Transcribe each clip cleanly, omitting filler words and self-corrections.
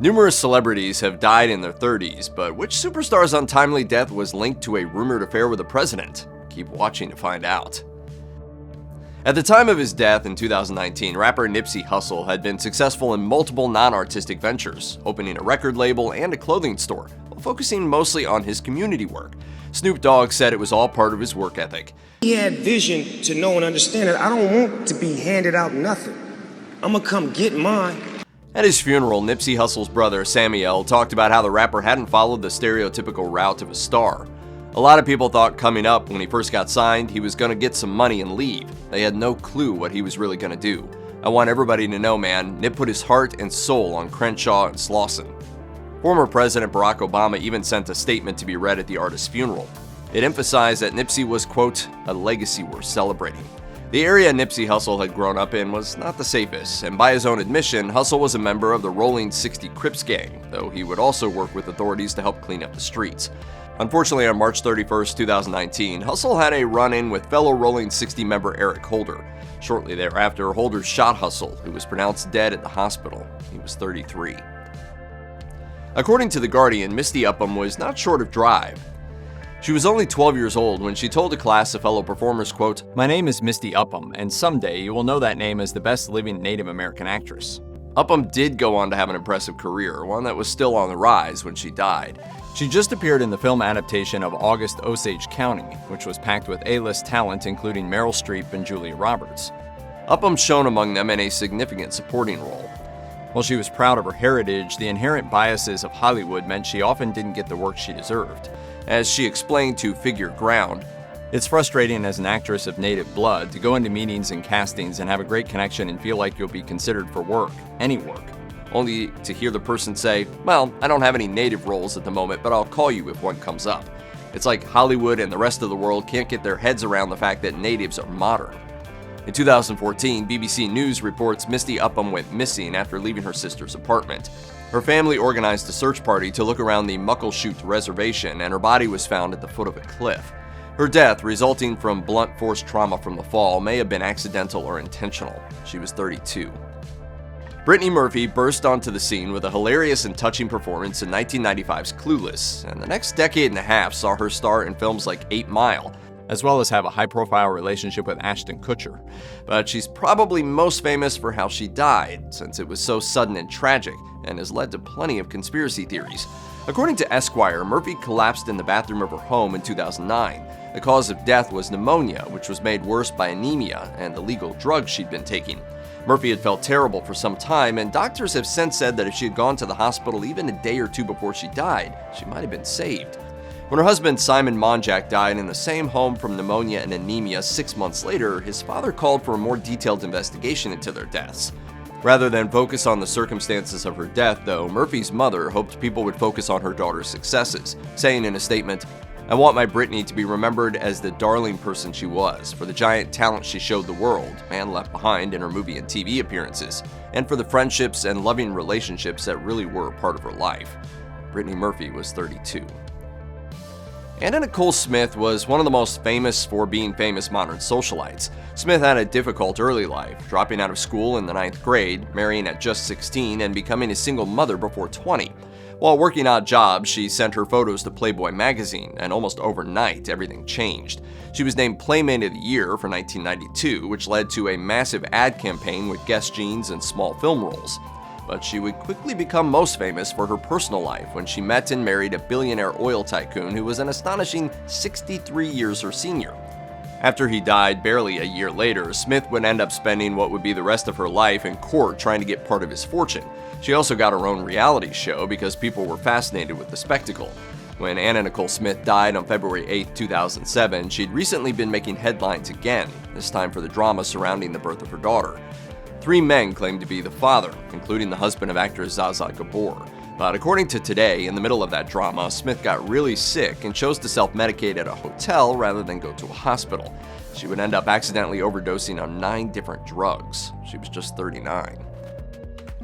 Numerous celebrities have died in their 30s, but which superstar's untimely death was linked to a rumored affair with the president? Keep watching to find out. At the time of his death in 2019, rapper Nipsey Hussle had been successful in multiple non-artistic ventures, opening a record label and a clothing store, while focusing mostly on his community work. Snoop Dogg said it was all part of his work ethic. He had vision to know and understand that I don't want to be handed out nothing. I'm gonna come get mine. At his funeral, Nipsey Hussle's brother, Samuel, talked about how the rapper hadn't followed the stereotypical route of a star. A lot of people thought coming up when he first got signed, he was going to get some money and leave. They had no clue what he was really going to do. I want everybody to know, man, Nip put his heart and soul on Crenshaw and Slauson. Former President Barack Obama even sent a statement to be read at the artist's funeral. It emphasized that Nipsey was, quote, a legacy worth celebrating. The area Nipsey Hussle had grown up in was not the safest, and by his own admission, Hussle was a member of the Rolling 60 Crips gang, though he would also work with authorities to help clean up the streets. Unfortunately, on March 31, 2019, Hussle had a run-in with fellow Rolling 60 member Eric Holder. Shortly thereafter, Holder shot Hussle, who was pronounced dead at the hospital. He was 33. According to The Guardian, Misty Upham was not short of drive. She was only 12 years old when she told a class of fellow performers, quote, "My name is Misty Upham, and someday you will know that name as the best living Native American actress." Upham did go on to have an impressive career, one that was still on the rise when she died. She just appeared in the film adaptation of August Osage County, which was packed with A-list talent including Meryl Streep and Julia Roberts. Upham shone among them in a significant supporting role. While she was proud of her heritage, the inherent biases of Hollywood meant she often didn't get the work she deserved. As she explained to Figure Ground, "It's frustrating as an actress of native blood to go into meetings and castings and have a great connection and feel like you'll be considered for work, any work, only to hear the person say, well, I don't have any native roles at the moment, but I'll call you if one comes up. It's like Hollywood and the rest of the world can't get their heads around the fact that natives are modern." In 2014, BBC News reports Misty Upham went missing after leaving her sister's apartment. Her family organized a search party to look around the Muckleshoot Reservation, and her body was found at the foot of a cliff. Her death, resulting from blunt force trauma from the fall, may have been accidental or intentional. She was 32. Brittany Murphy burst onto the scene with a hilarious and touching performance in 1995's Clueless, and the next decade and a half saw her star in films like 8 Mile, as well as have a high-profile relationship with Ashton Kutcher. But she's probably most famous for how she died, since it was so sudden and tragic, and has led to plenty of conspiracy theories. According to Esquire, Murphy collapsed in the bathroom of her home in 2009. The cause of death was pneumonia, which was made worse by anemia and illegal drugs she'd been taking. Murphy had felt terrible for some time, and doctors have since said that if she had gone to the hospital even a day or two before she died, she might have been saved. When her husband Simon Monjack died in the same home from pneumonia and anemia 6 months later, his father called for a more detailed investigation into their deaths. Rather than focus on the circumstances of her death, though, Murphy's mother hoped people would focus on her daughter's successes, saying in a statement, "I want my Brittany to be remembered as the darling person she was, for the giant talent she showed the world, and left behind in her movie and TV appearances, and for the friendships and loving relationships that really were a part of her life." Brittany Murphy was 32. Anna Nicole Smith was one of the most famous for being famous modern socialites. Smith had a difficult early life, dropping out of school in the 9th grade, marrying at just 16, and becoming a single mother before 20. While working odd jobs, she sent her photos to Playboy magazine, and almost overnight, everything changed. She was named Playmate of the Year for 1992, which led to a massive ad campaign with Guess jeans and small film roles. But she would quickly become most famous for her personal life when she met and married a billionaire oil tycoon who was an astonishing 63 years her senior. After he died barely a year later, Smith would end up spending what would be the rest of her life in court trying to get part of his fortune. She also got her own reality show because people were fascinated with the spectacle. When Anna Nicole Smith died on February 8, 2007, she'd recently been making headlines again, this time for the drama surrounding the birth of her daughter. 3 men claimed to be the father, including the husband of actress Zsa Zsa Gabor. But according to Today, in the middle of that drama, Smith got really sick and chose to self-medicate at a hotel rather than go to a hospital. She would end up accidentally overdosing on 9 different drugs. She was just 39.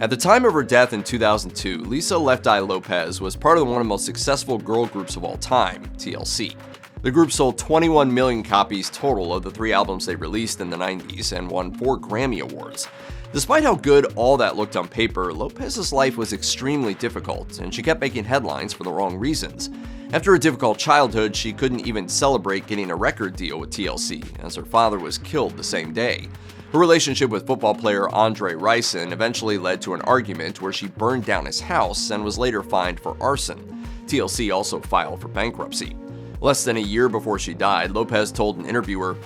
At the time of her death in 2002, Lisa Left Eye Lopes was part of one of the most successful girl groups of all time, TLC. The group sold 21 million copies total of the 3 albums they released in the 90s and won 4 Grammy Awards. Despite how good all that looked on paper, Lopes's life was extremely difficult, and she kept making headlines for the wrong reasons. After a difficult childhood, she couldn't even celebrate getting a record deal with TLC, as her father was killed the same day. Her relationship with football player Andre Rison eventually led to an argument where she burned down his house and was later fined for arson. TLC also filed for bankruptcy. Less than a year before she died, Lopes told an interviewer,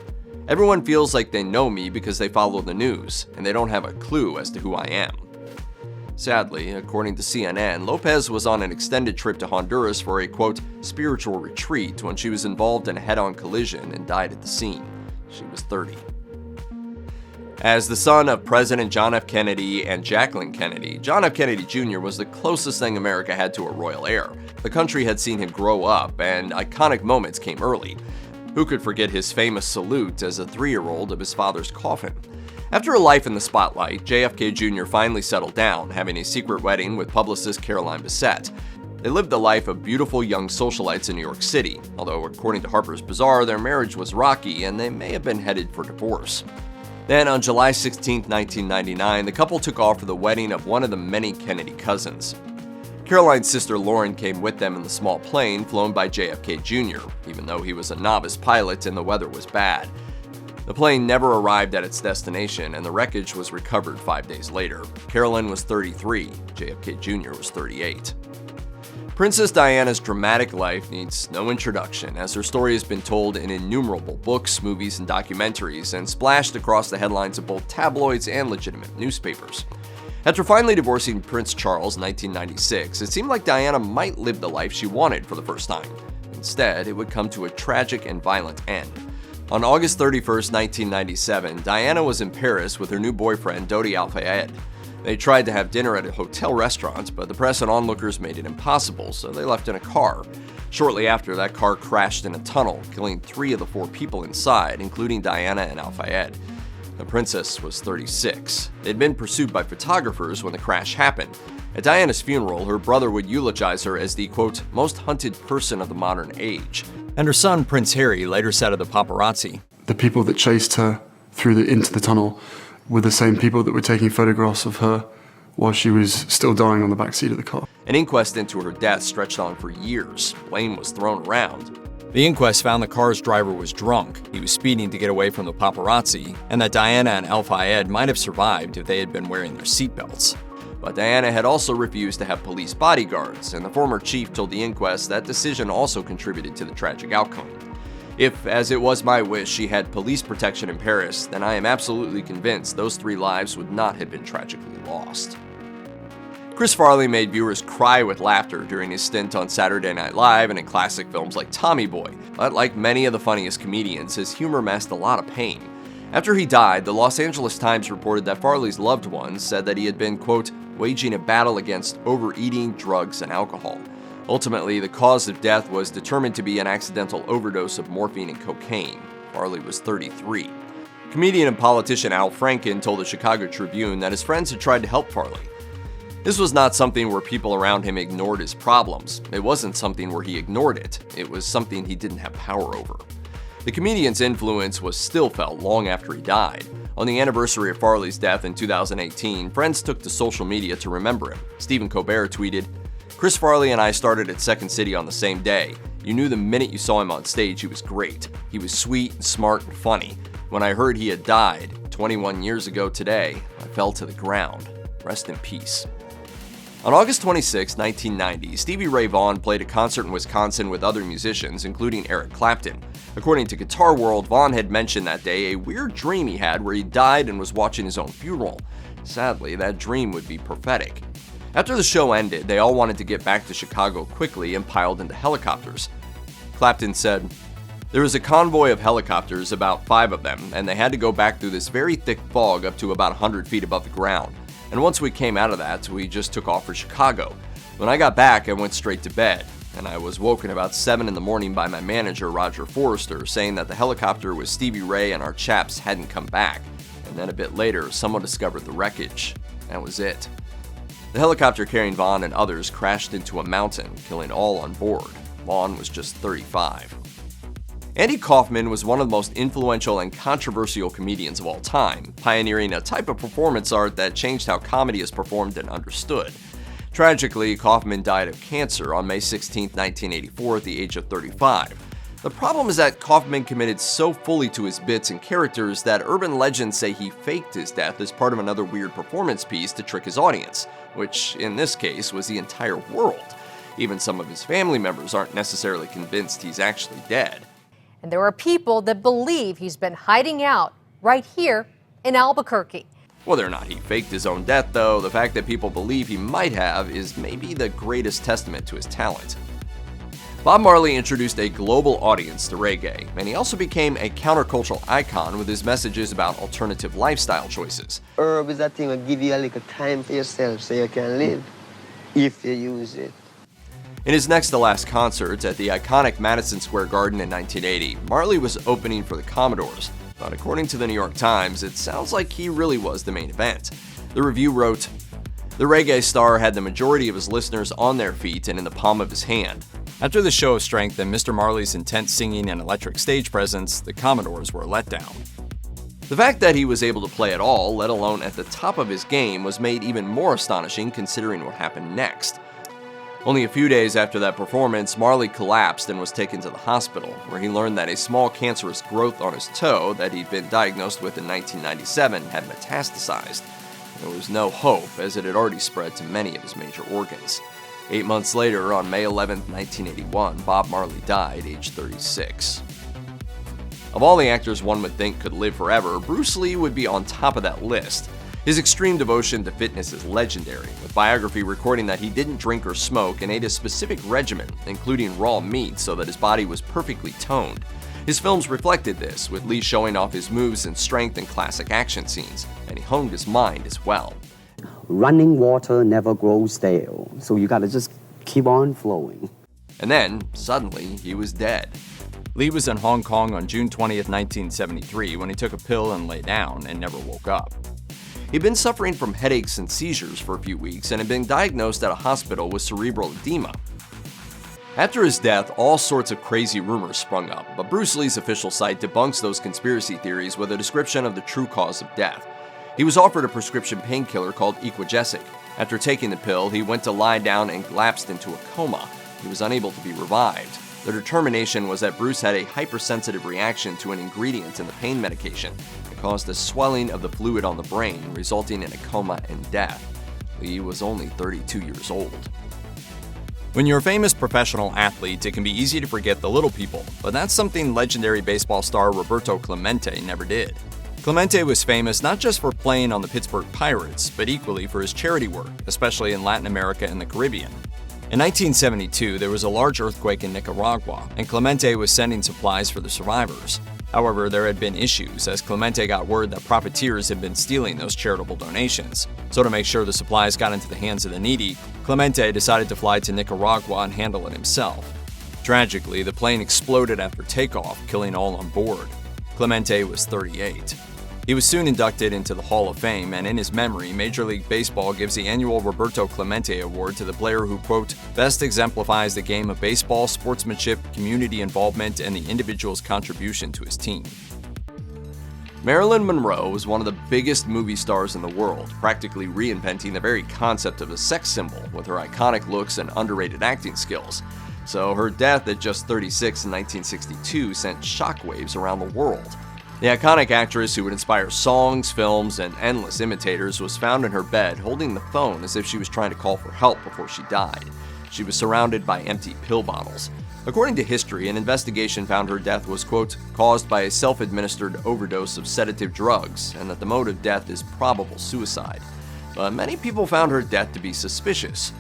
"Everyone feels like they know me because they follow the news, and they don't have a clue as to who I am." Sadly, according to CNN, Lopes was on an extended trip to Honduras for a, quote, spiritual retreat when she was involved in a head-on collision and died at the scene. She was 30. As the son of President John F. Kennedy and Jacqueline Kennedy, John F. Kennedy Jr. was the closest thing America had to a royal heir. The country had seen him grow up, and iconic moments came early. Who could forget his famous salute as a 3-year-old of his father's coffin? After a life in the spotlight, JFK Jr. finally settled down, having a secret wedding with publicist Caroline Bessette. They lived the life of beautiful young socialites in New York City, although according to Harper's Bazaar, their marriage was rocky and they may have been headed for divorce. Then on July 16, 1999, the couple took off for the wedding of one of the many Kennedy cousins. Caroline's sister Lauren came with them in the small plane flown by JFK Jr., even though he was a novice pilot and the weather was bad. The plane never arrived at its destination, and the wreckage was recovered 5 days later. Carolyn was 33, JFK Jr. was 38. Princess Diana's dramatic life needs no introduction, as her story has been told in innumerable books, movies, and documentaries, and splashed across the headlines of both tabloids and legitimate newspapers. After finally divorcing Prince Charles in 1996, it seemed like Diana might live the life she wanted for the first time. Instead, it would come to a tragic and violent end. On August 31, 1997, Diana was in Paris with her new boyfriend, Dodi Al-Fayed. They tried to have dinner at a hotel restaurant, but the press and onlookers made it impossible, so they left in a car. Shortly after, that car crashed in a tunnel, killing 3 of the 4 people inside, including Diana and Al-Fayed. The princess was 36. They'd been pursued by photographers when the crash happened. At Diana's funeral, her brother would eulogize her as the, quote, most hunted person of the modern age. And her son, Prince Harry, later said of the paparazzi, "The people that chased her into the tunnel were the same people that were taking photographs of her while she was still dying on the back seat of the car." An inquest into her death stretched on for years. Blame was thrown around. The inquest found the car's driver was drunk, he was speeding to get away from the paparazzi, and that Diana and Al-Fayed might have survived if they had been wearing their seatbelts. But Diana had also refused to have police bodyguards, and the former chief told the inquest that decision also contributed to the tragic outcome. If, as it was my wish, she had police protection in Paris, then I am absolutely convinced those 3 lives would not have been tragically lost. Chris Farley made viewers cry with laughter during his stint on Saturday Night Live and in classic films like Tommy Boy, but like many of the funniest comedians, his humor masked a lot of pain. After he died, the Los Angeles Times reported that Farley's loved ones said that he had been, quote, waging a battle against overeating, drugs, and alcohol. Ultimately, the cause of death was determined to be an accidental overdose of morphine and cocaine. Farley was 33. Comedian and politician Al Franken told the Chicago Tribune that his friends had tried to help Farley. This was not something where people around him ignored his problems. It wasn't something where he ignored it. It was something he didn't have power over. The comedian's influence was still felt long after he died. On the anniversary of Farley's death in 2018, friends took to social media to remember him. Stephen Colbert tweeted, "Chris Farley and I started at Second City on the same day. You knew the minute you saw him on stage he was great. He was sweet and smart and funny. When I heard he had died 21 years ago today, I fell to the ground. Rest in peace." On August 26, 1990, Stevie Ray Vaughn played a concert in Wisconsin with other musicians, including Eric Clapton. According to Guitar World, Vaughn had mentioned that day a weird dream he had where he died and was watching his own funeral. Sadly, that dream would be prophetic. After the show ended, they all wanted to get back to Chicago quickly and piled into helicopters. Clapton said, "There was a convoy of helicopters, about 5 of them, and they had to go back through this very thick fog up to about 100 feet above the ground. And once we came out of that, we just took off for Chicago. When I got back, I went straight to bed, and I was woken about 7 in the morning by my manager, Roger Forrester, saying that the helicopter with Stevie Ray and our chaps hadn't come back. And then a bit later, someone discovered the wreckage. That was it." The helicopter carrying Vaughn and others crashed into a mountain, killing all on board. Vaughn was just 35. Andy Kaufman was one of the most influential and controversial comedians of all time, pioneering a type of performance art that changed how comedy is performed and understood. Tragically, Kaufman died of cancer on May 16, 1984 at the age of 35. The problem is that Kaufman committed so fully to his bits and characters that urban legends say he faked his death as part of another weird performance piece to trick his audience, which in this case was the entire world. Even some of his family members aren't necessarily convinced he's actually dead. And there are people that believe he's been hiding out right here in Albuquerque. Whether or not he faked his own death, though, the fact that people believe he might have is maybe the greatest testament to his talent. Bob Marley introduced a global audience to reggae, and he also became a countercultural icon with his messages about alternative lifestyle choices. Herb is that thing that give you a little time for yourself so you can live, if you use it. In his next to last concert at the iconic Madison Square Garden in 1980, Marley was opening for the Commodores, but according to the New York Times, it sounds like he really was the main event. The review wrote, "The reggae star had the majority of his listeners on their feet and in the palm of his hand. After the show of strength and Mr. Marley's intense singing and electric stage presence, the Commodores were let down." The fact that he was able to play at all, let alone at the top of his game, was made even more astonishing considering what happened next. Only a few days after that performance, Marley collapsed and was taken to the hospital, where he learned that a small cancerous growth on his toe that he'd been diagnosed with in 1997 had metastasized. There was no hope, as it had already spread to many of his major organs. 8 months later, on May 11, 1981, Bob Marley died, aged 36. Of all the actors one would think could live forever, Bruce Lee would be on top of that list. His extreme devotion to fitness is legendary, with biography recording that he didn't drink or smoke and ate a specific regimen, including raw meat, so that his body was perfectly toned. His films reflected this, with Lee showing off his moves and strength in classic action scenes, and he honed his mind as well. Running water never grows stale, so you gotta just keep on flowing. And then, suddenly, he was dead. Lee was in Hong Kong on June 20th, 1973, when he took a pill and lay down and never woke up. He'd been suffering from headaches and seizures for a few weeks and had been diagnosed at a hospital with cerebral edema. After his death, all sorts of crazy rumors sprung up, but Bruce Lee's official site debunks those conspiracy theories with a description of the true cause of death. He was offered a prescription painkiller called Equagesic. After taking the pill, he went to lie down and lapsed into a coma. He was unable to be revived. The determination was that Bruce had a hypersensitive reaction to an ingredient in the pain medication that caused a swelling of the fluid on the brain, resulting in a coma and death. Lee was only 32 years old. When you're a famous professional athlete, it can be easy to forget the little people, but that's something legendary baseball star Roberto Clemente never did. Clemente was famous not just for playing on the Pittsburgh Pirates, but equally for his charity work, especially in Latin America and the Caribbean. In 1972, there was a large earthquake in Nicaragua, and Clemente was sending supplies for the survivors. However, there had been issues, as Clemente got word that profiteers had been stealing those charitable donations. So to make sure the supplies got into the hands of the needy, Clemente decided to fly to Nicaragua and handle it himself. Tragically, the plane exploded after takeoff, killing all on board. Clemente was 38. He was soon inducted into the Hall of Fame, and in his memory, Major League Baseball gives the annual Roberto Clemente Award to the player who, quote, best exemplifies the game of baseball, sportsmanship, community involvement, and the individual's contribution to his team. Marilyn Monroe was one of the biggest movie stars in the world, practically reinventing the very concept of a sex symbol with her iconic looks and underrated acting skills. So her death at just 36 in 1962 sent shockwaves around the world. The iconic actress who would inspire songs, films, and endless imitators was found in her bed holding the phone as if she was trying to call for help before she died. She was surrounded by empty pill bottles. According to history, an investigation found her death was, quote, caused by a self-administered overdose of sedative drugs, and that the mode of death is probable suicide. But many people found her death to be suspicious.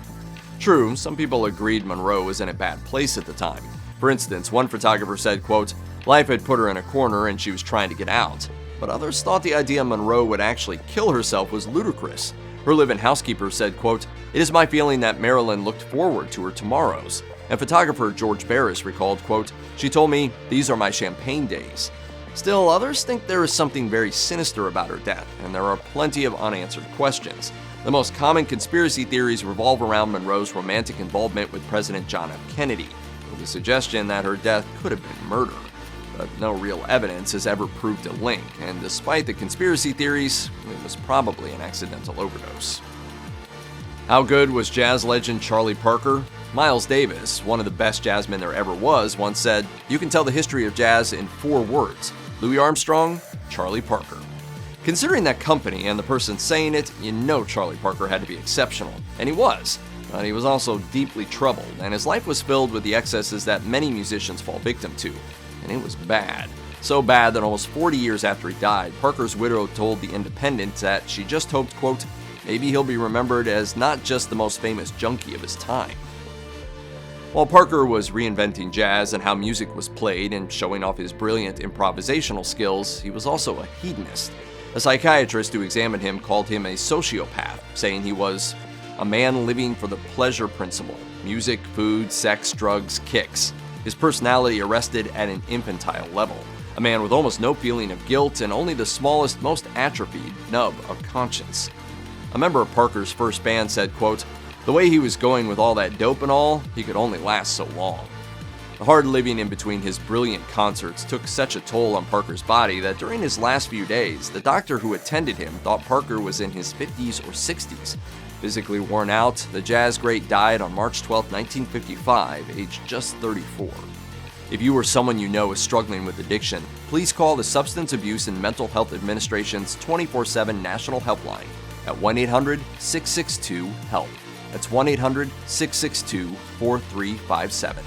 True, some people agreed Monroe was in a bad place at the time. For instance, one photographer said, quote, life had put her in a corner and she was trying to get out. But others thought the idea Monroe would actually kill herself was ludicrous. Her live-in housekeeper said, quote, it is my feeling that Marilyn looked forward to her tomorrows. And photographer George Barris recalled, quote, she told me, these are my champagne days. Still, others think there is something very sinister about her death, and there are plenty of unanswered questions. The most common conspiracy theories revolve around Monroe's romantic involvement with President John F. Kennedy, with the suggestion that her death could have been murder. but no real evidence has ever proved a link, and despite the conspiracy theories, it was probably an accidental overdose. How good was jazz legend Charlie Parker? Miles Davis, one of the best jazzmen there ever was, once said, "You can tell the history of jazz in 4 words. Louis Armstrong, Charlie Parker." Considering that company and the person saying it, you know Charlie Parker had to be exceptional, and he was. But he was also deeply troubled, and his life was filled with the excesses that many musicians fall victim to. And it was bad. So bad that almost 40 years after he died, Parker's widow told The Independent that she just hoped, quote, "maybe he'll be remembered as not just the most famous junkie of his time." While Parker was reinventing jazz and how music was played and showing off his brilliant improvisational skills, he was also a hedonist. A psychiatrist who examined him called him a sociopath, saying he was a man living for the pleasure principle: music, food, sex, drugs, kicks. His personality arrested at an infantile level. A man with almost no feeling of guilt and only the smallest, most atrophied nub of conscience. A member of Parker's first band said, quote, "The way he was going with all that dope and all, he could only last so long." The hard living in between his brilliant concerts took such a toll on Parker's body that during his last few days, the doctor who attended him thought Parker was in his 50s or 60s. Physically worn out, the jazz great died on March 12, 1955, aged just 34. If you or someone you know is struggling with addiction, please call the Substance Abuse and Mental Health Administration's 24/7 national helpline at 1-800-662-HELP. That's 1-800-662-4357.